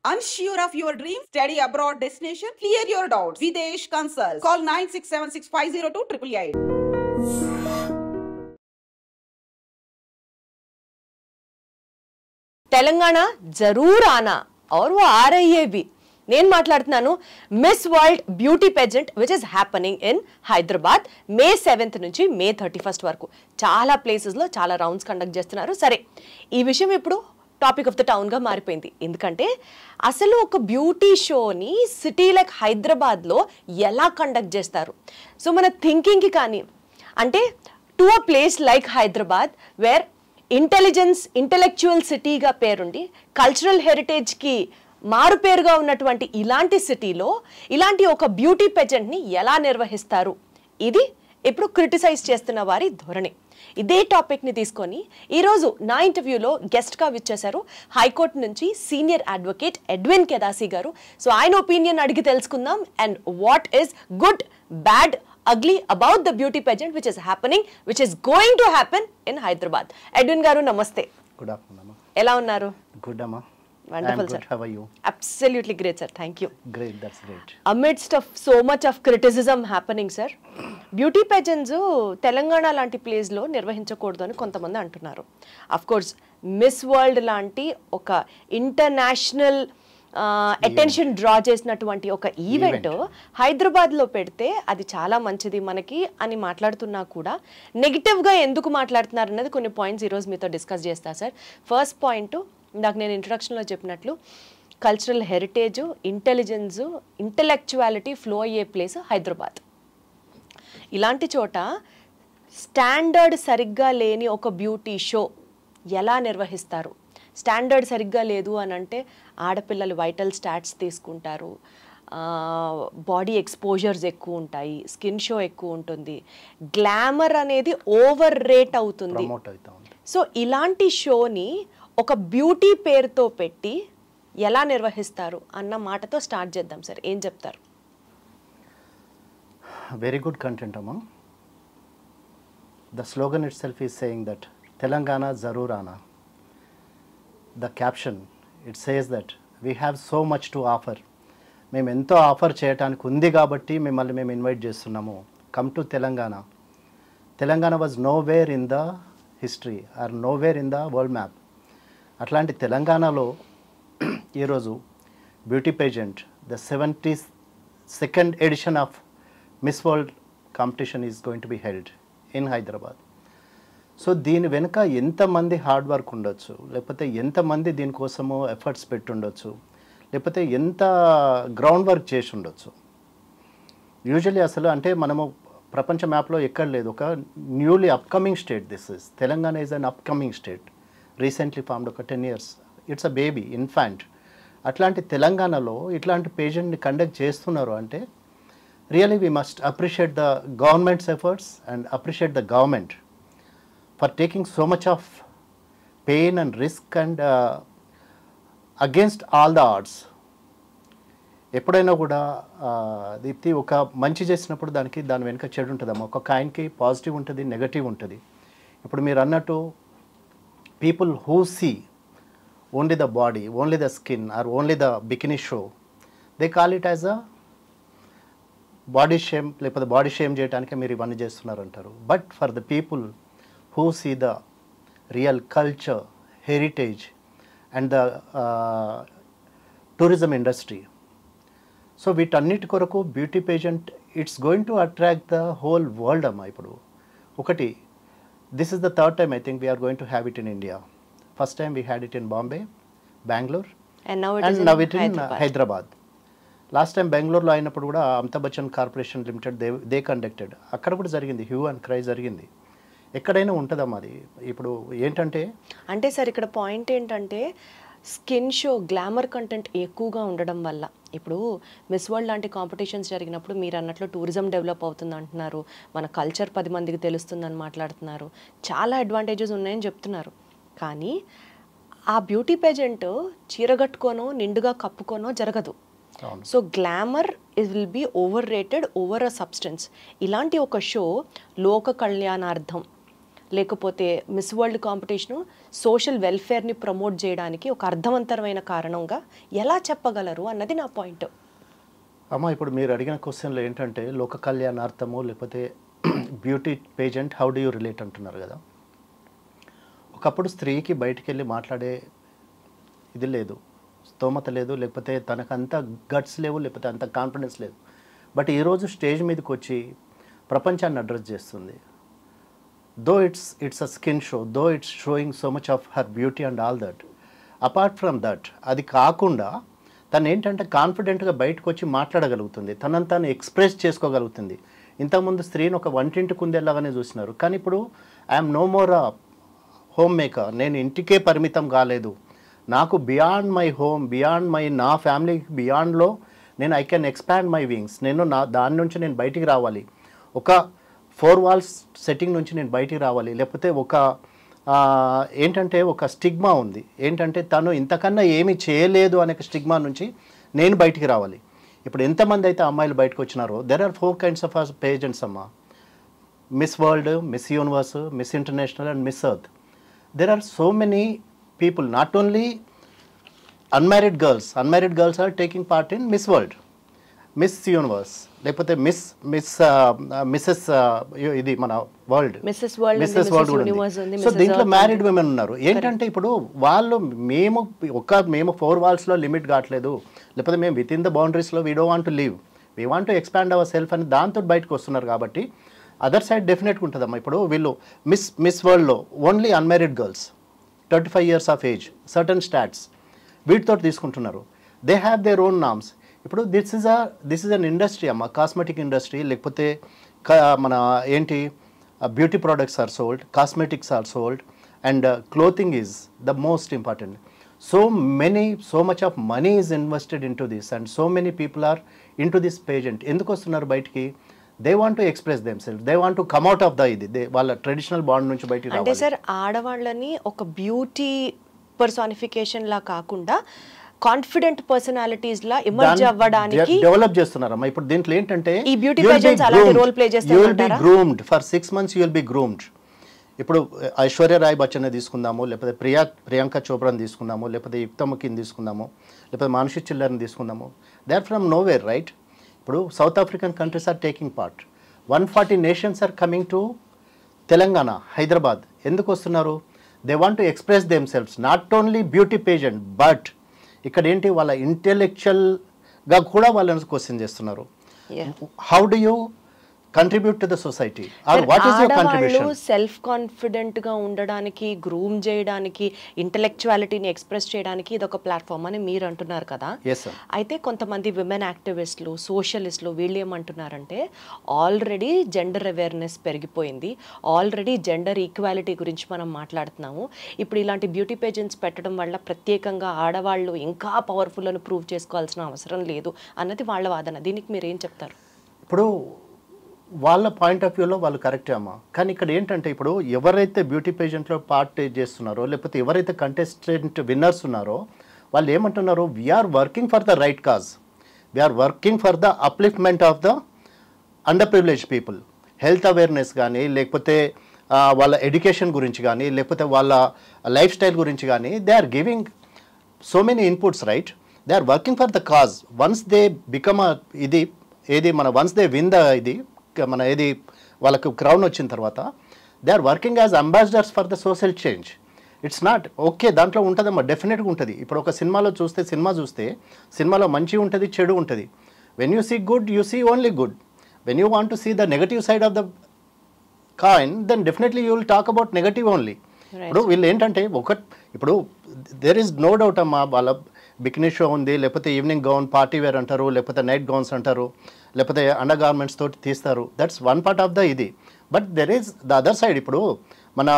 Unsure of your dream? Study abroad destination? Clear your doubts. Videsh Consult. Call 9676502888. Telangana జరూర్ ఆనా और वो आ रही है भी నేను మాట్లాడుతున్నాను miss world beauty pheasant which is happening in Hyderabad May 7th నుంచి మే 31st వరకు చాలా ప్లేసెస్లో చాలా రౌండ్స్ కండక్ట్ చేస్తున్నారు. సరే, ఈ విషయం ఇప్పుడు టాపిక్ ఆఫ్ ద టౌన్గా మారిపోయింది. ఎందుకంటే అసలు ఒక బ్యూటీ షోని సిటీ లైక్ హైదరాబాద్లో ఎలా కండక్ట్ చేస్తారు? సో మన థింకింగ్కి కానీ అంటే to a place like Hyderabad where intellectual సిటీగా పేరుండి కల్చరల్ హెరిటేజ్కి మారు పేరుగా ఉన్నటువంటి ఇలాంటి సిటీలో ఇలాంటి ఒక బ్యూటీ పెజెంట్ని ఎలా నిర్వహిస్తారు? ఇది ఇప్పుడు క్రిటిసైజ్ చేస్తున్న వారి ధోరణి. ఇదే టాపిక్ని తీసుకొని ఈరోజు నా ఇంటర్వ్యూలో గెస్ట్గా విచ్చేశారు హైకోర్టు నుంచి సీనియర్ అడ్వకేట్ ఎడ్విన్ కెదాసి గారు. సో ఆయన ఒపీనియన్ అడిగి తెలుసుకుందాం and what is good, bad, ugly about the beauty pageant which is happening, which is going to happen in Hyderabad. Edwin garu, namaste. Good afternoon, Amma. Ela unnaru? Good, Amma. Wonderful, I'm good. sir. How are you? Absolutely great, sir. Thank you. Great, that's great. Amidst of so much of criticism happening, sir, beauty pageants Telangana లాంటి place లో నిర్వహించకూడదు అని కొంతమంది అంటున్నారు. Of course miss world లాంటి ఒక international attention draw చేసినటువంటి ఒక event హైదరాబాద్లో పెడితే అది చాలా మంచిది మనకి అని మాట్లాడుతున్నా కూడా నెగిటివ్గా ఎందుకు మాట్లాడుతున్నారు అన్నది కొన్ని పాయింట్స్ ఈరోజు మీతో డిస్కస్ చేస్తా సార్. ఫస్ట్ పాయింట్, ఇందాక నేను ఇంట్రడక్షన్లో చెప్పినట్లు cultural heritage, intelligence, intellectuality flow అయ్యే ప్లేస్ హైదరాబాద్. ఇలాంటి చోట స్టాండర్డ్ సరిగ్గా లేని ఒక బ్యూటీ షో ఎలా నిర్వహిస్తారు? స్టాండర్డ్ సరిగ్గా లేదు అని అంటే ఆడపిల్లలు వైటల్ స్టాట్స్ తీసుకుంటారు, బాడీ ఎక్స్పోజర్స్ ఎక్కువ ఉంటాయి, స్కిన్ షో ఎక్కువ ఉంటుంది, గ్లామర్ అనేది ఓవర్ రేట్ అవుతుంది. సో ఇలాంటి షోని ఒక బ్యూటీ పేరుతో పెట్టి ఎలా నిర్వహిస్తారు అన్న మాటతో స్టార్ట్ చేద్దాం సార్. ఏం చెప్తారు? Very good content, Amma. The slogan itself is saying that Telangana Zarur Aana. The caption, it says that we have so much to offer. మేము ఎంతో ఆఫర్ చేయడానికి ఉంది కాబట్టి మిమ్మల్ని మేము ఇన్వైట్ చేస్తున్నాము. Come to Telangana. Telangana was nowhere in the history or nowhere in the world map. అట్లాంటి తెలంగాణలో ఈరోజు beauty pageant the 72nd edition of Miss World competition is going to be held in Hyderabad. So దీని వెనుక ఎంతమంది హార్డ్ వర్క్ ఉండొచ్చు, లేకపోతే ఎంతమంది దీనికోసము efforts పెట్టుండొచ్చు, లేకపోతే ఎంత గ్రౌండ్ వర్క్ చేసి ఉండొచ్చు. యూజువల్లీ అసలు అంటే మనము ప్రపంచ మ్యాప్లో ఎక్కడ లేదు. ఒక newly upcoming state this is. Telangana is an upcoming state, recently formed. ఒక 10 years, it's a baby, infant. అట్లాంటి తెలంగాణలో ఇట్లాంటి పేజెంట్ని కండక్ట్ చేస్తున్నారు అంటే really we must appreciate the governments efforts and appreciate the government for taking so much of pain and risk and against all the odds. ఎప్పుడైనా కూడా దీప్తి ఒక మంచి చేసినప్పుడు దాని వెనుక చెడు ఉంటుందమ్మా. ఒక కాయిన్కి పాజిటివ్ ఉంటుంది, నెగటివ్ ఉంటుంది. ఇప్పుడు మీరు అన్నట్టు people who see only the body, only the skin or only the bikini show, they call it as a body shame, లేకపోతే బాడీ షేమ్ చేయడానికే మీరు ఇవన్నీ చేస్తున్నారు అంటారు. But for the people who see the real culture, heritage and the tourism industry. So వీటన్నిటి కొరకు beauty pageant it's going to attract the whole world అమ్మా. ఇప్పుడు ఒకటి, this is the third time I think we are going to have it in India. First time we had it in Bombay, Bengaluru and now it in Hyderabad. Last time బెంగళూరులో అయినప్పుడు కూడా Amitabh Bachchan corporation limited they conducted. అక్కడ కూడా జరిగింది, hue and cry జరిగింది. ఎక్కడైనా ఉంటుందమ్మా అది. ఇప్పుడు ఏంటంటే అంటే సార్ ఇక్కడ పాయింట్ ఏంటంటే స్కిన్ షో, గ్లామర్ కంటెంట్ ఎక్కువగా ఉండడం వల్ల ఇప్పుడు మిస్ వరల్డ్ లాంటి కాంపిటీషన్స్ జరిగినప్పుడు మీరు అన్నట్లు టూరిజం డెవలప్ అవుతుంది అంటున్నారు, మన కల్చర్ 10 మందికి తెలుస్తుందని మాట్లాడుతున్నారు, చాలా అడ్వాంటేజెస్ ఉన్నాయని చెప్తున్నారు. కానీ ఆ బ్యూటీ పేజెంట్ చీరగట్టుకోనో నిండుగా కప్పుకోనో జరగదు. So glamour will be overrated over a substance. ఇలాంటి ఒక షో లోక కళ్యాణార్థం లేకపోతే మిస్ వరల్డ్ కాంపిటీషను సోషల్ వెల్ఫేర్ని ప్రమోట్ చేయడానికి ఒక అర్థవంతరమైన కారణంగా ఎలా చెప్పగలరు అన్నది నా పాయింట్. అమ్మ, ఇప్పుడు మీరు అడిగిన క్వశ్చన్లో ఏంటంటే లోక కళ్యాణార్థము లేకపోతే beauty pageant how do you relate అంటున్నారు కదా. ఒకప్పుడు స్త్రీకి బయటికి వెళ్ళి మాట్లాడే ఇది లేదు, స్తోమత లేదు, లేకపోతే తనకు అంత గట్స్ లేవు, లేకపోతే అంత కాన్ఫిడెన్స్ లేదు. బట్ ఈరోజు స్టేజ్ మీదకి వచ్చి ప్రపంచాన్ని అడ్రస్ చేస్తుంది. Though it's a skin show, though it's showing so much of her beauty and all that. Apart from that, అది కాకుండా తను ఏంటంటే కాన్ఫిడెంట్గా బయటకు వచ్చి మాట్లాడగలుగుతుంది, తనని తాను ఎక్స్ప్రెస్ చేసుకోగలుగుతుంది. ఇంతకుముందు స్త్రీని ఒక వంటింటి కుందేలాగానే చూసినారు, కానీ ఇప్పుడు I'm no more a homemaker, నేను ఇంటికే పరిమితం కాలేదు, నాకు బియాండ్ మై హోమ్, బియాండ్ నా ఫ్యామిలీకి బియాండ్లో నేను I can expand my wings, నేను దాని నుంచి నేను బయటికి రావాలి, ఒక 4 walls సెట్టింగ్ నుంచి నేను బయటికి రావాలి. లేకపోతే ఏంటంటే ఒక స్టిగ్మా ఉంది, ఏంటంటే తను ఇంతకన్నా ఏమీ చేయలేదు అనే స్టిగ్మా నుంచి నేను బయటికి రావాలి. ఇప్పుడు ఎంతమంది అయితే అమ్మాయిలు బయటకు వచ్చినారో, there are 4 kinds of pageants అమ్మ. Miss World, Miss Universe, Miss International and Miss Earth. There are so many people, not only unmarried girls are taking part in Miss World, Miss Universe, లేకపోతే Mrs ఇది మన world, missus world కూడా ఉంది. So దీంట్లో married women ఉన్నారు. ఏంటంటే ఇప్పుడు వాళ్ళు మేము 4 walls-లో లిమిట్ కావట్లేదు, లేకపోతే మేము విత్ ఇన్ ద బౌండరీస్లో we don't want to live, we want to expand our self అని దాంతో బయటకు వస్తున్నారు. కాబట్టి అదర్ సైడ్ డెఫినెట్గా ఉంటుందమ్మా. ఇప్పుడు వీళ్ళు మిస్ వరల్డ్లో only unmarried girls 35 years of age, certain stats వీటితో తీసుకుంటున్నారు. They have their own norms. ఇప్పుడు దిస్ ఇస్ అన్ ఇండస్ట్రీ అమ్మ, కాస్మెటిక్ ఇండస్ట్రీ, లేకపోతే మన ఏంటి beauty products are sold, cosmetics are sold, and clothing is the most important. So much of money is invested into this and so many people are into this pageant. ఎందుకు వస్తున్నారు బయటికి? They want to express themself, they want to come out of the వాళ్ళ traditional bond నుంచి బయటికి రావాలి. అంటే sir, ఆడవాళ్ళని ఒక బ్యూటీ పర్సానిఫికేషన్ లా కాకుండా కాన్ఫిడెంట్ పర్సనాలిటీస్ లా ఎమర్జ్ అవ్వడానికి డెవలప్ చేస్తున్నారమ్మా. ఇప్పుడు దీంట్లో ఏంటంటే ఈ బ్యూటీ పేజెంట్స్ అలాంటి రోల్ ప్లే చేస్తారంటారా? You will be groomed for 6 months, you will be groomed. ఇప్పుడు ఐశ్వర్య రాయ్ బచ్చన్ తీసుకుందాము, లేకపోతే ప్రియాంక చోప్రాని తీసుకుందాము, లేకపోతే యుక్తముఖిని తీసుకుందాము, లేకపోతే మానుషి చిల్లర్ని తీసుకుందాము. They are from nowhere, right? ఇప్పుడు South African countries are taking part. 140 nations are coming to Telangana, Hyderabad. ఎందుకు వస్తున్నారు? They want to express themselves, not only beauty pageant, but ఇక్కడ ఏంటి వాళ్ళ ఇంటెలెక్చువల్గా కూడా వాళ్ళని క్వశ్చన్ చేస్తున్నారు. How do you contribute to the society, or what is your contribution? Self confident గా ఉండడానికి, గ్రూమ్ చేయడానికి, ఇంటెలెక్చువాలిటీని ఎక్స్ప్రెస్ చేయడానికి ఇది ఒక ప్లాట్ఫామ్ అని మీరు అంటున్నారు కదా. అయితే కొంతమంది విమెన్ యాక్టివిస్టులు, సోషలిస్టులు వీళ్ళు ఏమంటున్నారంటే, ఆల్రెడీ జెండర్ అవేర్నెస్ పెరిగిపోయింది, ఆల్రెడీ జెండర్ ఈక్వాలిటీ గురించి మనం మాట్లాడుతున్నాము, ఇప్పుడు ఇలాంటి బ్యూటీ పేజెంట్స్ పెట్టడం వల్ల ప్రత్యేకంగా ఆడవాళ్ళు ఇంకా పవర్ఫుల్ అని ప్రూవ్ చేసుకోవాల్సిన అవసరం లేదు అన్నది వాళ్ళ వాదన. దీనికి మీరు ఏం చెప్తారు? ఇప్పుడు వాళ్ళ పాయింట్ ఆఫ్ వ్యూలో వాళ్ళు కరెక్టే అమ్మా, కానీ ఇక్కడ ఏంటంటే ఇప్పుడు ఎవరైతే బ్యూటీ పేజెంట్లో పార్ట్ చేస్తున్నారో, లేకపోతే ఎవరైతే కంటెస్టెంట్ విన్నర్స్ ఉన్నారో, వాళ్ళు ఏమంటున్నారు? We are working for the right cause, we are working for the upliftment of the under privilege people. Health awareness కానీ, లేకపోతే వాళ్ళ ఎడ్యుకేషన్ గురించి కానీ, లేకపోతే వాళ్ళ లైఫ్ స్టైల్ గురించి కానీ, they are giving so many inputs, right? They are working for the cause. Once they become once they win the మన వాళ్ళకు క్రౌన్ వచ్చిన తర్వాత, they are working as ambassadors for the social change. It's not okay, దాంట్లో ఉంటుందమ్మా, డెఫినెట్గా ఉంటుంది. ఇప్పుడు ఒక సినిమాలో చూస్తే సినిమాలో మంచి ఉంటుంది, చెడు ఉంటుంది. When you see good, you see only good. When you want to see the negative side of the coin, then definitely you will talk about negative only. ఇప్పుడు వీళ్ళు ఏంటంటే ఇప్పుడు దేర్ ఈజ్ నో డౌట్ అమ్మా, వాళ్ళ bikini show ఉంది, లేకపోతే evening gown party wear అంటారు, లేకపోతే నైట్ గౌన్స్ అంటారు, లేకపోతే అండర్ గార్మెంట్స్ తోటి తీస్తారు. That's one part of the ఇది. But there is the other side. ఇప్పుడు మన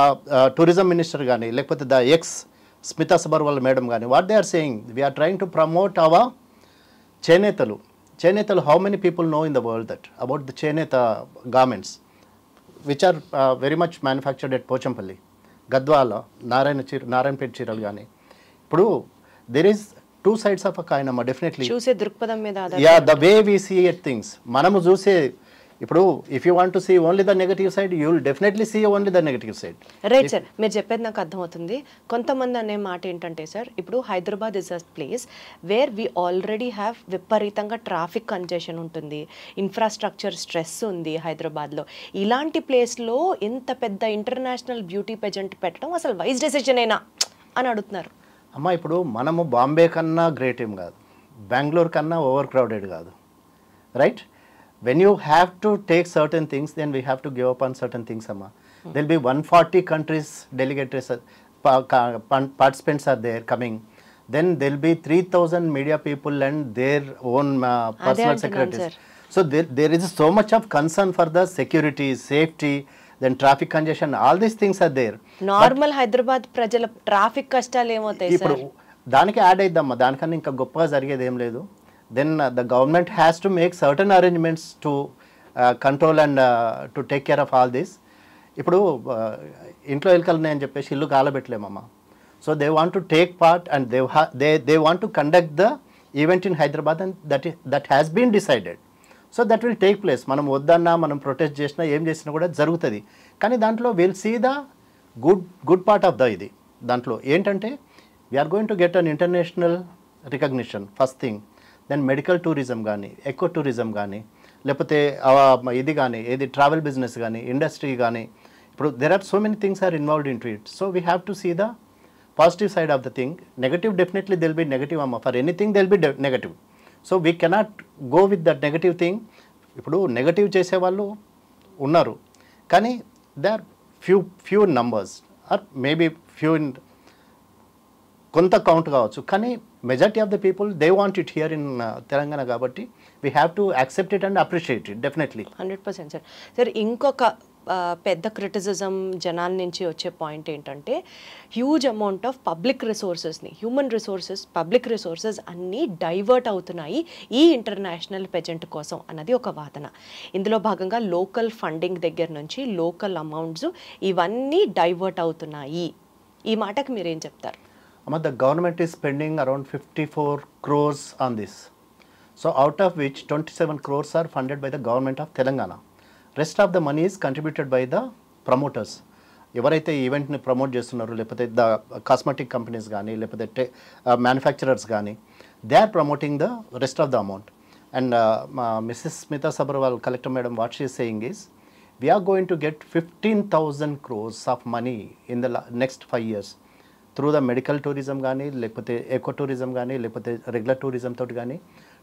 టూరిజం మినిస్టర్ కానీ, లేకపోతే ద స్మితా సబర్వాల్ మేడం కానీ, what they are saying, we are trying to promote our చేనేతలు. How many people know in the world that about the chenetha garments which are very much manufactured at Pochampally, Gadwal, Narayanpet చీరలు కానీ. ఇప్పుడు there is 2 sides of a coin అమ్మా, definitely. చూసే దృక్పథం మీద, the way we see at things, మనము చూసే ఇప్పుడు if you want to see only the negative side you will definitely see only the negative side. Right sir, మీరు చెప్పేది నాకు అర్థమవుతుంది. కొంతమంది అనే మాట ఏంటంటే సార్, ఇప్పుడు Hyderabad is a place where we already have విపరీతంగా ట్రాఫిక్ కంజెషన్ ఉంటుంది, ఇన్ఫ్రాస్ట్రక్చర్ స్ట్రెస్ ఉంది హైదరాబాద్లో. ఇలాంటి ప్లేస్లో ఇంత పెద్ద ఇంటర్నేషనల్ బ్యూటీ పెజెంట్ పెట్టడం అసలు వైస్ డెసిషన్ అయినా అని అడుగుతున్నారు. అమ్మ ఇప్పుడు మనము బాంబే కన్నా గ్రేట్ ఏం కాదు, బెంగళూరు కన్నా ఓవర్ క్రౌడెడ్ కాదు, right? When you have to take certain things, then we have to give up on certain things, Amma. There will be 140 countries delegates, participants are there coming. Then there will be 3,000 media people and their own personal secretaries. So there is so much of concern for the security, safety, then traffic congestion, all these things are there. Normal Hyderabad ప్రజల traffic కష్టాలు ఏమవుతాయి sir? ఇప్పుడు దానికి add అయిద్దమ్మా, దానికన్నా ఇంకా గొప్పగా జరిగేది ఏం లేదు. Then the government has to make certain arrangements to control and to take care of all this. ఇప్పుడు ఇంట్లో ఎలుకలు ఉన్నాయని చెప్పేసి ఇల్లు కాలబెట్టలేమమ్మా. So they want to take part and they want to conduct the event in Hyderabad and that has been decided. So that will take place. మనం వద్దన్నా, మనం ప్రొటెస్ట్ చేసినా, ఏం చేసినా కూడా జరుగుతుంది. కానీ దాంట్లో will see the good part of the ఇది. దాంట్లో ఏంటంటే we are going to get an international recognition first thing. Then medical tourism కానీ, ఎకో టూరిజం కానీ, లేకపోతే ఇది కానీ, ఏది ట్రావెల్ బిజినెస్ కానీ, ఇండస్ట్రీ కానీ, ఇప్పుడు there are so many things are involved into it. So we have to see the positive side of the thing. Negative definitely there'll be negative అమ్మ, for anything there'll be negative. So we cannot go with that negative thing. ఇప్పుడు negative చేసేవాళ్ళు ఉన్నారు, కానీ they are few numbers or maybe few in కొంత count కావచ్చు, కానీ majority of the people they want it here in Telangana. కాబట్టి we have to accept it and appreciate it definitely. 100% sir. Sir ఇంకొక పెద్ద క్రిటిసిజం జనాల నుంచి వచ్చే పాయింట్ ఏంటంటే, హ్యూజ్ అమౌంట్ ఆఫ్ పబ్లిక్ రిసోర్సెస్ని, హ్యూమన్ రిసోర్సెస్, పబ్లిక్ రిసోర్సెస్ అన్నీ డైవర్ట్ అవుతున్నాయి ఈ ఇంటర్నేషనల్ పెజెంట్ కోసం అన్నది ఒక వాదన. ఇందులో భాగంగా లోకల్ ఫండింగ్ దగ్గర నుంచి లోకల్ అమౌంట్స్ ఇవన్నీ డైవర్ట్ అవుతున్నాయి. ఈ మాటకు మీరేం చెప్తారు? The government is spending around 54 crores on this. So out of which 27 crores are funded by the government of Telangana. Rest of the money is contributed by the promoters. ఎవరైతే ఈవెంట్ని promote చేస్తున్నారో, లేకపోతే the cosmetic companies కానీ, లేకపోతే manufacturers కానీ, they are promoting the rest of the amount. And Mrs Smita Sabharwal, collector madam, what she is saying is we are going to get 15,000 crores of money in the next 5 years. Through the medical tourism కానీ, లేకపోతే echo tourism కానీ, లేకపోతే regular tourism తోటి కానీ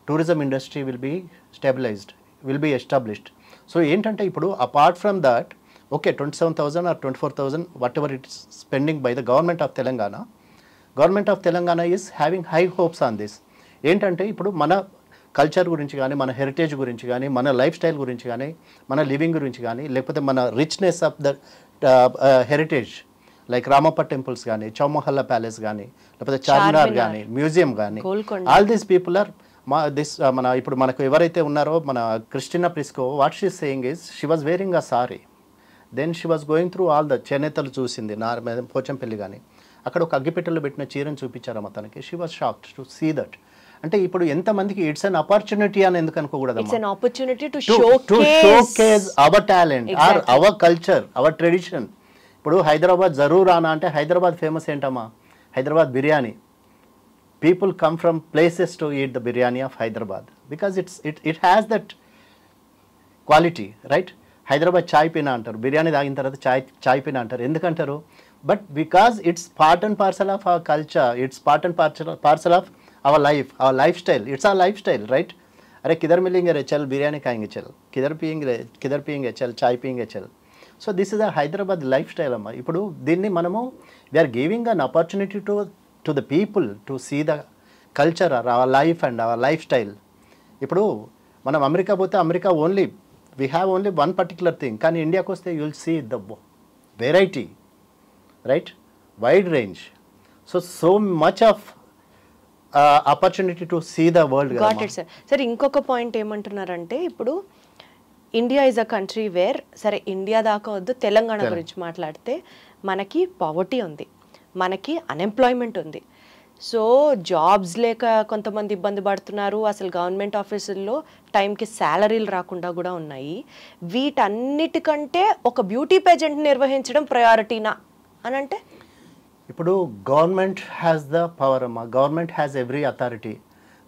tourism industry will be stabilised, will be established. So ఏంటంటే ఇప్పుడు apart from that, okay 27,000 or 24,000 whatever it is spending by the government of Telangana is having high hopes on this. ఏంటంటే ఇప్పుడు మన culture గురించి కానీ, మన హెరిటేజ్ గురించి కానీ, మన లైఫ్ స్టైల్ గురించి కానీ, మన లివింగ్ గురించి కానీ, లేకపోతే మన richness of the heritage like Ramappa temples కానీ, చౌమహల్లా ప్యాలెస్ కానీ, లేకపోతే చార్మినార్ కానీ, మ్యూజియం కానీ, ఆల్ దీస్ పీపుల్ ఆర్ మన ఇప్పుడు మనకు ఎవరైతే ఉన్నారో, మన Christina Prisco, what she saying is she was wearing a sari. Then she was going through all the చేనేతలు చూసింది, పోచంపల్లి కానీ, అక్కడ ఒక అగ్గిపెట్టెలో పెట్టిన చీరను చూపించారమ్మ తనకి. She was shocked to see that. అంటే ఇప్పుడు ఎంతమందికి ఇట్స్ అన్ ఆపర్చునిటీ అని ఎందుకు అనుకోకూడదు? It's an opportunity to showcase our talent or our culture, our tradition. ఇప్పుడు హైదరాబాద్ జరూర్ ఆనా అంటే హైదరాబాద్ ఫేమస్ ఏంటమ్మా? Hyderabad biryani. People come from places to eat the biryani of Hyderabad because it has that quality, right? Hyderabad చాయ్ పీనా అంటారు, బిర్యానీ తాగిన తర్వాత చాయ్ పీనా అంటారు. ఎందుకంటారు? But because it's part and parcel of our culture, it's part and parcel of our life style. It's our lifestyle, right? अरे किधर मिलेंगे रे, चल बिरयानी खाएंगे, चल किधर पियेंगे, चल चाय पियेंगे, चल. So this is a Hyderabad lifestyle amma. Ippudu dinni manamu we are giving an opportunity to the people to see the culture, our life and our lifestyle. Ippudu manam America pote America only we have only one particular thing, కానీ ఇండియాకి వస్తే you will see the variety, right? Wide range. So much of opportunity to see the world. Got it sir. Sir ఇంకొక point ఏమంటున్నారంటే, ఇప్పుడు India is a country where, సరే India దాకా వద్దు, తెలంగాణ గురించి మాట్లాడితే మనకి పావర్టీ ఉంది, మనకి అన్ఎంప్లాయ్మెంట్ ఉంది. సో జాబ్స్ లేక కొంతమంది ఇబ్బంది పడుతున్నారు, అసలు గవర్నమెంట్ ఆఫీసుల్లో టైంకి శాలరీలు రాకుండా కూడా ఉన్నాయి. వీటన్నిటికంటే ఒక బ్యూటీ పేజెంట్ నిర్వహించడం ప్రయారిటీనా అని అంటే? ఇప్పుడు గవర్నమెంట్ హ్యాస్ ద పవర్ అమ్మా, government has every authority.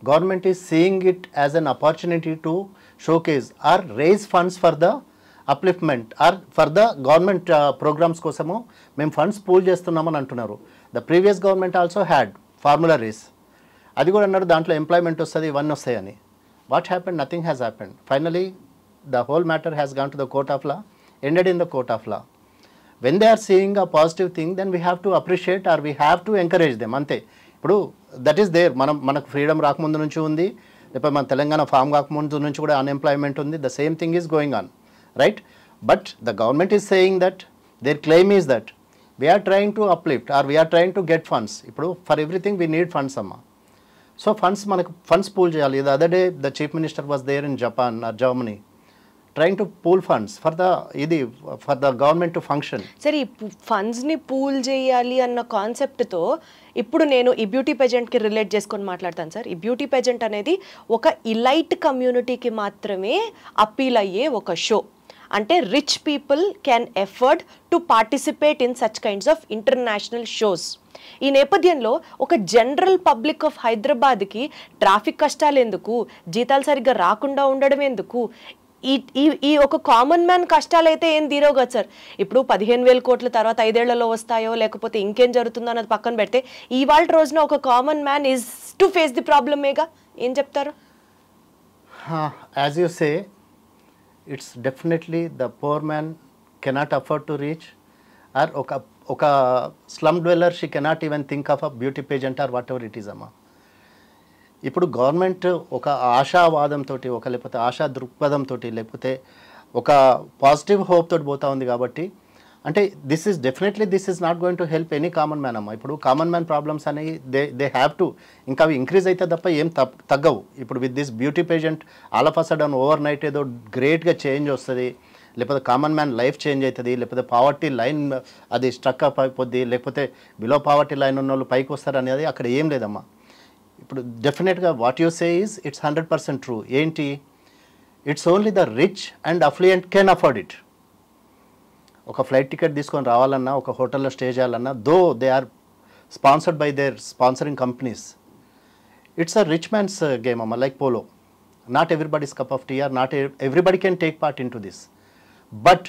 Government is seeing it as an opportunity to showcase or raise funds for the upliftment or for the government programmes కోసము మేము ఫండ్స్ పూల్ చేస్తున్నామని అంటున్నారు. The previous government also had formula race, అది కూడా అన్నారు దాంట్లో employment వస్తుంది ఇవన్నీ వస్తాయని. What happened? Nothing has happened. Finally the whole matter has gone to the court of law, ended in the court of law. When they are seeing a positive thing then we have to appreciate or we have to encourage them, అంతే. ఇప్పుడు that is there, మనకు freedom రాకముందు నుంచి ఉంది, లేకపోతే మన Telangana form కాకముందు నుంచి కూడా అన్ఎంప్లాయ్మెంట్ ఉంది. The same thing is going on, right? But the government is saying that their claim is that we are trying to uplift or we are trying to get funds. ఇప్పుడు for everything we need funds amma. So funds మనకు funds pool చేయాలి. The other day the chief minister was there in Japan or Germany trying to pool funds for the government to function. సరే, ఈ ఫండ్స్ని pool చేయాలి అన్న కాన్సెప్ట్తో ఇప్పుడు నేను ఈ బ్యూటీ పేజెంట్కి రిలేట్ చేసుకొని మాట్లాడతాను సార్. ఈ బ్యూటీ పేజెంట్ అనేది ఒక ఇలైట్ కమ్యూనిటీకి మాత్రమే అప్పీల్ అయ్యే ఒక షో. అంటే rich people can afford to participate in such kinds of international shows. ఈ నేపథ్యంలో ఒక జనరల్ పబ్లిక్ ఆఫ్ హైదరాబాద్కి ట్రాఫిక్ కష్టాలు ఎందుకు, జీతాలు సరిగ్గా రాకుండా ఉండడం ఎందుకు, ఈ ఒక కామన్ మ్యాన్ కష్టాలు అయితే ఏం తీరవు కదా సార్. ఇప్పుడు 15,000 కోట్ల తర్వాత 5 ఏళ్లలో వస్తాయో లేకపోతే ఇంకేం జరుగుతుందో అన్నది పక్కన పెడితే ఇవాళ రోజున ఒక common man is to face the ప్రాబ్లమేగా, ఏం చెప్తారు? As you say, it's definitely the poor man cannot afford to reach, or oka slum dweller she cannot even think of a beauty pageant or whatever it is amma. ఇప్పుడు government ఒక ఆశావాదంతో, ఒక లేకపోతే ఆశా దృక్పథంతో, లేకపోతే ఒక పాజిటివ్ హోప్ తోటి పోతా ఉంది కాబట్టి, అంటే this is not going to help any common man అమ్మ. ఇప్పుడు కామన్ మ్యాన్ ప్రాబ్లమ్స్ అనేవి దే హ్యావ్ టు ఇంకా అవి ఇంక్రీజ్ అయితే తప్ప ఏం తగ్గవు. ఇప్పుడు with this beauty pageant all of a sudden over night ఏదో గ్రేట్గా చేంజ్ వస్తుంది, లేకపోతే కామన్ మ్యాన్ లైఫ్ చేంజ్ అవుతుంది, లేకపోతే పావర్టీ లైన్ అది స్ట్రక్ అప్ అయిపోద్ది, లేకపోతే బిలో పావర్టీ లైన్ ఉన్న వాళ్ళు పైకి వస్తారు అనేది అక్కడ ఏం లేదమ్మా. ఇప్పుడు డెఫినెట్గా what you say is it's 100% true. ఏంటి? It's only the rich and affluent can afford it. ఒక ఫ్లైట్ టికెట్ తీసుకొని రావాలన్నా, ఒక హోటల్లో స్టే చేయాలన్నా, though they are sponsored by their sponsoring companies, it's a rich man's game అమ్మ, like polo. Not everybody's cup of tea, or not everybody can take part into this. But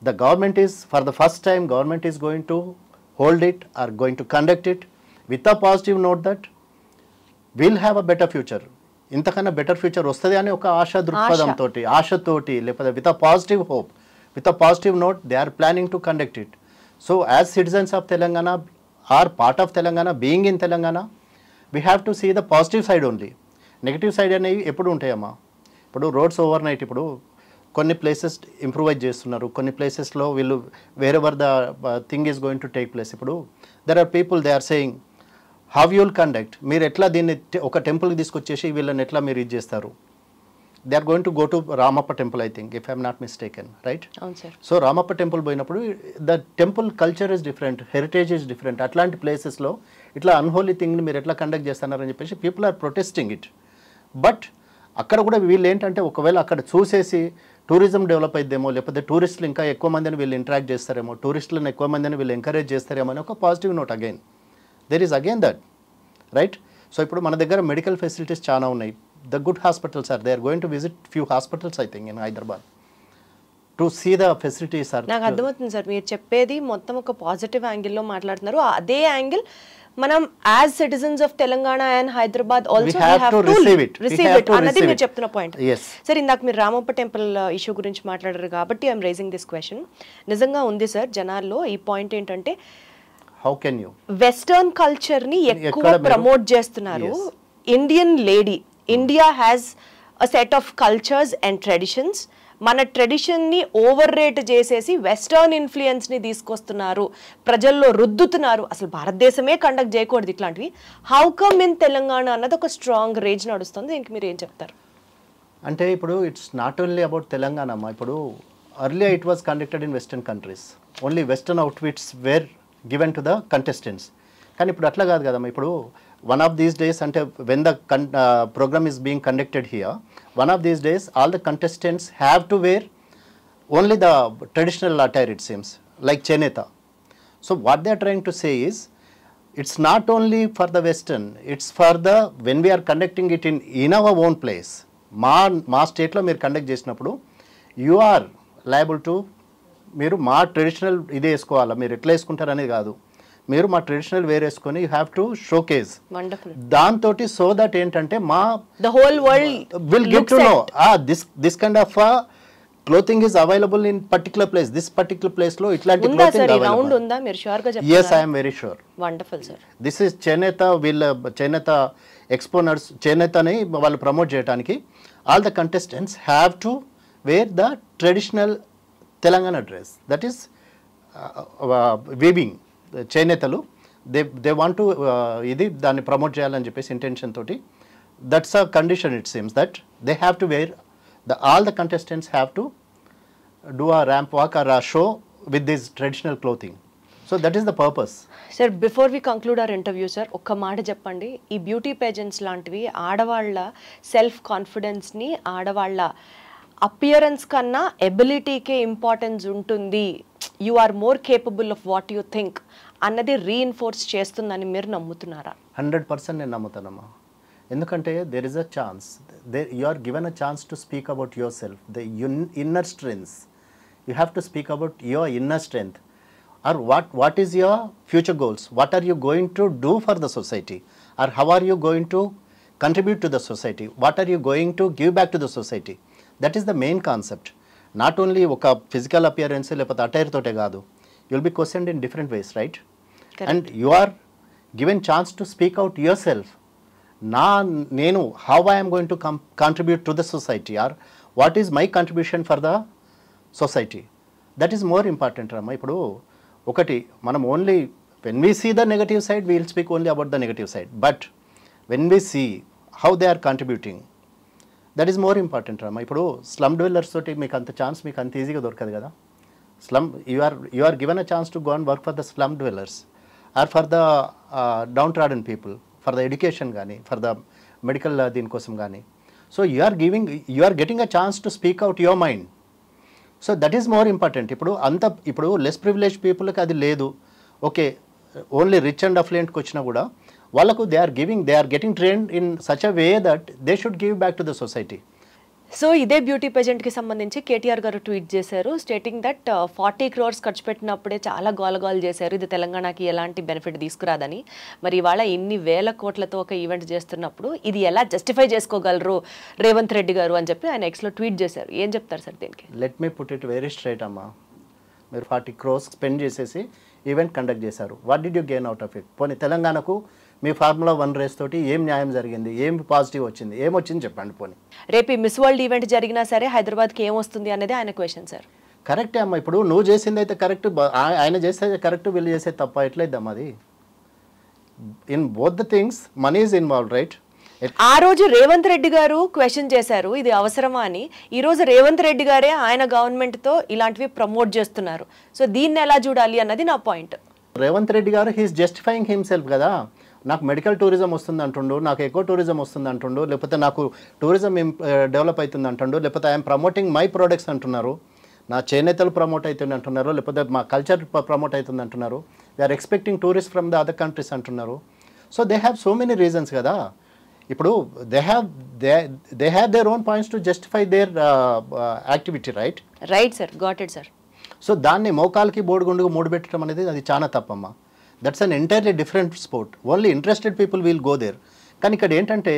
the government is, for the first time government is going to hold it or going to conduct it with a positive note that will have a better future. ఇంతకన్నా better future వస్తుంది అని ఒక ఆశా దృక్పథంతో, ఆశతోటి, లేకపోతే with a positive hope, with a positive note, they are planning to conduct it. So as citizens of Telangana, are part of Telangana, being in Telangana, we have to see the positive side only. Negative side అనేవి ఎప్పుడు ఉంటాయమ్మా. ఇప్పుడు roads over night, ఇప్పుడు కొన్ని places improvise చేస్తున్నారు, కొన్ని ప్లేసెస్లో వీళ్ళు wherever the thing is going to take place. ఇప్పుడు there are people they are saying how you'll conduct, మీరు ఎట్లా దీన్ని ఒక టెంపుల్కి తీసుకొచ్చేసి వీళ్ళని ఎట్లా మీరు ఇది చేస్తారు. They are going to go to Ramappa temple, I think, if I am not mistaken, right? So Ramappa temple పోయినప్పుడు the temple culture is different, heritage is different. అట్లాంటి ప్లేసెస్లో ఇట్లా అన్హోలీ థింగ్ని మీరు ఎట్లా కండక్ట్ చేస్తున్నారని చెప్పేసి people are protesting it. But అక్కడ కూడా వీళ్ళు ఏంటంటే ఒకవేళ అక్కడ చూసేసి టూరిజం డెవలప్ అయిద్దేమో, లేకపోతే టూరిస్టులు ఇంకా ఎక్కువ మందిని వీళ్ళు ఇంటరాక్ట్ చేస్తారేమో, టూరిస్టులను ఎక్కువ మందిని వీళ్ళు ఎంకరేజ్ చేస్తారేమో అని ఒక positive note. Again there is again that, right? So ఇప్పుడు మన దగ్గర మెడికల్ ఫెసిలిటీస్ చాలా ఉన్నాయి. The good hospitals are, they are going to visit few hospitals, I think, in Hyderabad to see the facilities are. నాకు అర్థమవుతుంది sir, మీరు చెప్పేది మొత్తం ఒక పాజిటివ్ యాంగిల్లో మాట్లాడుతున్నారు. అదే యాంగిల్ మనం as citizens of Telangana and Hyderabad also have to receive it అన్నది మీరు చెప్తున్న పాయింట్. సార్, ఇందాక మీరు రామప్ప టెంపుల్ ఇష్యూ గురించి మాట్లాడారు కాబట్టి ఐఎమ్ రైజింగ్ దిస్ క్వశ్చన్. నిజంగా ఉంది సార్ జనాల్లో ఈ పాయింట్ ఏంటంటే, how can you western culture ని ఎక్కువ ప్రమోట్ చేస్తున్నారు. Indian lady, India has a set of cultures and traditions. మన ట్రెడిషన్ని ఓవర్ రేట్ చేసేసి వెస్టర్న్ ఇన్ఫ్లుయెన్స్ని తీసుకొస్తున్నారు, ప్రజల్లో రుద్దుతున్నారు. అసలు భారతదేశమే కండక్ట్ చేయకూడదు ఇట్లాంటివి. హౌ కమ్ ఇన్ తెలంగాణ అన్నది ఒక స్ట్రాంగ్ రేజ్ నడుస్తుంది. దీనికి మీరు ఏం చెప్తారు? అంటే ఇప్పుడు it's not only about Telangana అమ్మా. ఇప్పుడు earlier it was conducted in western countries, only western outfits were given to the contestants. కానీ ఇప్పుడు అట్లా కాదు కదమ్మా. ఇప్పుడు వన్ ఆఫ్ దీస్ డేస్ అంటే when the programme is being conducted here, one of these days all the contestants have to wear only the traditional attire it seems like chenetha. So what they are trying to say is it's not only for the western, it's for the when we are conducting it in our own place. మా స్టేట్లో మీరు conduct చేసినప్పుడు you are liable to, మీరు మా traditional ఇది వేసుకోవాలా, మీరు ఎట్లా వేసుకుంటారు అనేది కాదు, మీరు మా ట్రెడిషనల్ వేర్ వేసుకొని యూ హ్యావ్ టు షోకేజ్. దాంతో సో దట్ ఏంటంటే మా the whole world will get to know this kind of clothing is available in particular place. This particular place lo itlanti clothing available. Round unda meer sure ga cheptara? Yes, I am very sure. Wonderful sir. This is Cheneta will Cheneta exponents Cheneta ni vallu promote cheyadaniki all the contestants have to wear the traditional Telangana dress, that is weaving Chenetalu. They want to idi danni promote cheyalani cheppesi intention toti, that's a condition it seems, that they have to wear all the contestants have to do a ramp walk or a show with this traditional clothing. So that is the purpose. Sir, before we conclude our interview, sir, ఒక్క మాట చెప్పండి. ఈ beauty pageants లాంటివి ఆడవాళ్ళ self కాన్ఫిడెన్స్ని, ఆడవాళ్ళ appearance కన్నా ఎబిలిటీకే importance ఉంటుంది, you are more capable of what you think అన్నది రీఇన్ఫోర్స్ చేస్తుందని మీరు నమ్ముతున్నారా? 100% నేను నమ్ముతానమ్మా. ఎందుకంటే there is a chance, you are given a chance to speak about yourself, the inner strengths. You have to speak about your inner strength, or what is your future goals, what are you going to do for the society, or how are you going to contribute to the society, what are you going to give back to the society. That is the main concept. Not only oka physical appearance lepothe attire tote kaadu, you will be questioned in different ways, right? Correct. And you are given chance to speak out yourself. నేను how I am going to contribute to the society, or what is my contribution for the society, that is more important. Rama, ఇప్పుడు ఒకటి మనం only when we see the negative side we will speak only about the negative side, but when we see how they are contributing, that is more important. Rama, ఇప్పుడు slum dwellers తోటి మీకు అంత chance మీకు అంత ఈజీగా దొరకదు కదా. Slum you are given a chance to go and work for the slum dwellers or for the downtrodden people, for the education gaani, for the medical దీని కోసం గానీ. So you are getting a chance to speak out your mind. So that is more important. ఇప్పుడు less privilege పీపుల్కి అది లేదు. Okay, only rich and అఫ్లుయెంట్కి వచ్చినా కూడా వాళ్ళకు they are getting trained in such a way that they should give back to the society. So ఇదే beauty పేజెంట్కి సంబంధించి కేటీఆర్ గారు ట్వీట్ చేశారు, స్టేటింగ్ దట్ 40 crores ఖర్చు పెట్టినప్పుడే చాలా గోలగోలు చేశారు, ఇది తెలంగాణకి ఎలాంటి బెనిఫిట్ తీసుకురాదని. మరి ఇవాళ ఇన్ని వేల కోట్లతో ఒక ఈవెంట్ చేస్తున్నప్పుడు ఇది ఎలా జస్టిఫై చేసుకోగలరు రేవంత్ రెడ్డి గారు అని చెప్పి ఆయన ఎక్స్లో ట్వీట్ చేశారు. ఏం చెప్తారు సార్ దీనికి? Let me put it very straight అమ్మా. మీరు 40 crores స్పెండ్ చేసేసి ఈవెంట్ కండక్ట్ చేశారు. What did you gain out of it? పోనీ తెలంగాణకు మీ ఫార్ములా 1 రేస్ తోటి ఏం న్యాయం జరిగింది, ఏం పాజిటివ్ వచ్చింది, ఏమొచ్చింది చెప్పండి. పోనీ రేపు మిస్ వరల్డ్ ఈవెంట్ జరిగినా సరే హైదరాబాద్కి ఏమొస్తుంది అనేది ఆయన క్వశ్చన్ సార్. కరెక్టే అమ్మా. ఇప్పుడు నువ్వు చేసింది అయితే కరెక్ట్, ఆయన చేసేది కరెక్ట్, వీళ్ళు చేసేది తప్ప, ఎట్లయిద్దమ్మా అది? In both the things money is involve, right? ఆ రోజు రేవంత్ రెడ్డి గారు క్వశ్చన్ చేశారు ఇది అవసరమా అని. ఈ రోజు రేవంత్ రెడ్డి గారే ఆయన గవర్నమెంట్తో ఇలాంటివి ప్రమోట్ చేస్తున్నారు. సో దీన్ని ఎలా చూడాలి అన్నది నా పాయింట్. రేవంత్ రెడ్డి గారు హీఈస్ జస్టిఫైయింగ్ హిమ్సెల్ఫ్ కదా. నాకు మెడికల్ టూరిజం వస్తుంది అంటుండు, నాకు ఎకో టూరిజం వస్తుంది అంటుండు, లేకపోతే నాకు టూరిజం డెవలప్ అవుతుంది అంటుండు, లేకపోతే ఐఎమ్ ప్రమోటింగ్ మై ప్రోడక్ట్స్ అంటున్నారు, నా చేనేతలు ప్రమోట్ అవుతుంది అంటున్నారు, లేకపోతే మా కల్చర్ ప్రమోట్ అవుతుంది అంటున్నారు, we are expecting tourist from the other countries అంటున్నారు. So they have so many reasons కదా. ఇప్పుడు they have their own points to justify their activity, right? Right sir, got it sir. So దాన్ని మోకాలకి బోడిగుండుగా మూడబెట్టడం అనేది అది చాలా తప్పమ్మా. That's an entirely different sport. Only interested people will go there. కానీ ఇక్కడ ఏంటంటే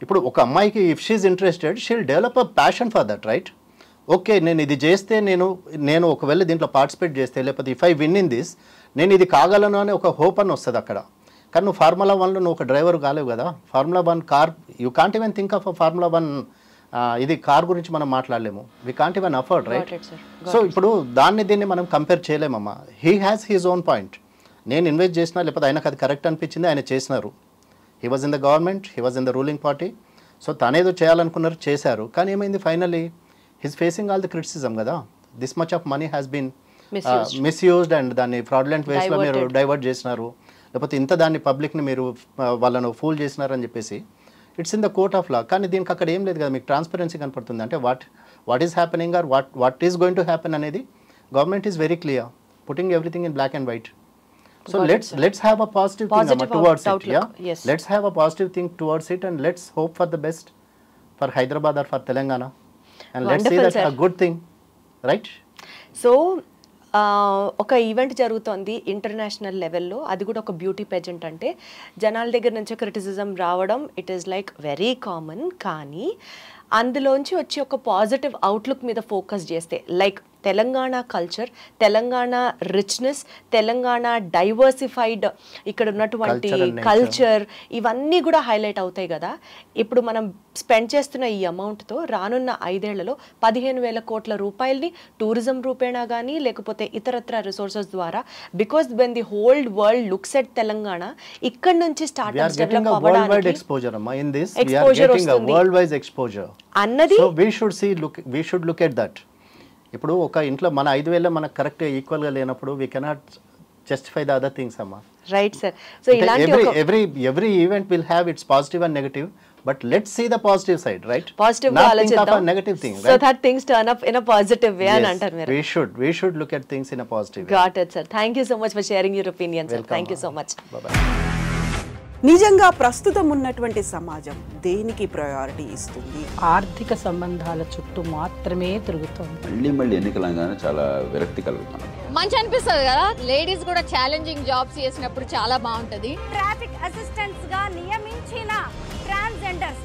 ఇప్పుడు ఒక అమ్మాయికి if she's interested she will develop a passion for that, right? Okay, నేను ఇది చేస్తే నేను ఒకవేళ దీంట్లో పార్టిసిపేట్ చేస్తే, లేకపోతే if I win in this, నేను ఇది కాగలను అనే ఒక హోప్ అని వస్తుంది అక్కడ. కానీ నువ్వు ఫార్ములా 1లో నువ్వు ఒక డ్రైవర్ కాలేవు కదా. Formula 1 car you can't even think of formula 1 ఇది కార్ గురించి మనం మాట్లాడలేము. We can't even afford, right? So ఇప్పుడు దీన్ని మనం కంపేర్ చేయలేమమ్మా. He has his own point. నేను ఇన్వెస్ట్ చేసినా, లేకపోతే ఆయనకు అది కరెక్ట్ అనిపించింది, ఆయన చేసినారు. He was in the government, he was in the ruling party. So తనేదో చేయాలనుకున్నారు, చేశారు. కానీ ఏమైంది finally he's facing all the criticism కదా. This much of money has been misused and దాన్ని ఫ్రాడ్యులెంట్ వేస్లో మీరు డైవర్ట్ చేసినారు, లేకపోతే ఇంత దాన్ని పబ్లిక్ని మీరు వాళ్ళను ఫూల్ చేసినారని చెప్పేసి it's in the court of లా. కానీ దీనికి అక్కడ ఏం లేదు కదా, మీకు ట్రాన్స్పరెన్సీ కనపడుతుంది. అంటే what is happening or what is going to happen అనేది government is very clear, putting everything in black and white. So let's have a positive thing towards it. Yeah, yes. Let's have a positive thing towards it, and let's hope for the best for Hyderabad or for Telangana, and let's see that a good thing, right? So ఒక event జరుగుతోంది international లెవెల్లో, అది కూడా ఒక beauty pheasant. అంటే జనాల దగ్గర నుంచి క్రిటిసిజం రావడం it is like very common. కానీ అందులోంచి వచ్చి ఒక పాజిటివ్ అవుట్లుక్ మీద ఫోకస్ చేస్తే, like Telangana culture, Telangana richness, Telangana diversified ఇక్కడ ఉన్నటువంటి కల్చర్, ఇవన్నీ కూడా హైలైట్ అవుతాయి కదా. ఇప్పుడు మనం స్పెండ్ చేస్తున్న ఈ అమౌంట్తో రానున్న 5 ఏళ్లలో 15,000 కోట్ల రూపాయలని టూరిజం రూపేణా కానీ లేకపోతే ఇతరత్ర రిసోర్సెస్ ద్వారా, because when the whole world looks at Telangana, ఇక్కడ నుంచి స్టార్ట్అప్స్ డెవలప్ అవ్వడానికి ఎక్స్పోజర్ వస్తుంది అన్నది. So we should look at that. ఇప్పుడు ఒక ఇంట్లో మన 5,000 మనకు కరెక్ట్ ఈక్వల్గా లేనప్పుడు we cannot justify the other things అమ్మా. Right sir. సో ఇలాంటి every event will have its positive and negative, but let's see the positive side, right? Positive గా ఆలోచిద్దాం, negative thing, so that things turn up in a positive way అని అంటారు మీరు. we should look at things in a positive way. Got it, sir. Thank you so much for sharing your opinion, sir. Thank you so much. Bye bye. నిజంగా ప్రస్తుతం ఉన్నటువంటి సమాజం దేనికి priority ఇస్తుంది? ఆర్థిక సంబంధాల చుట్టూ మాత్రమే తిరుగుతుంది. మళ్ళీ ఎన్నికలంగానే చాలా విరక్తి కలుగుతాను. మంచి అనిపిస్తుంది కదా, లేడీస్ కూడా ఛాలెంజింగ్ జాబ్స్ చేసినప్పుడు చాలా బాగుంటది. ట్రాఫిక్ అసిస్టెంట్స్ గా నియమించిన ట్రాన్స్జెండర్స్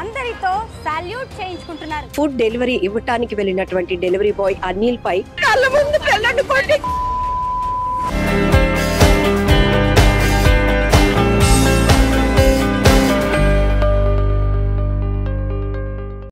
అందరితో సాల్యూట్ చేయించుకుంటున్నారు. ఫుడ్ డెలివరీ ఇవ్వటానికి వెళ్ళినటువంటి డెలివరీ బాయ్ అనిల్ పై కళ్ళ ముందు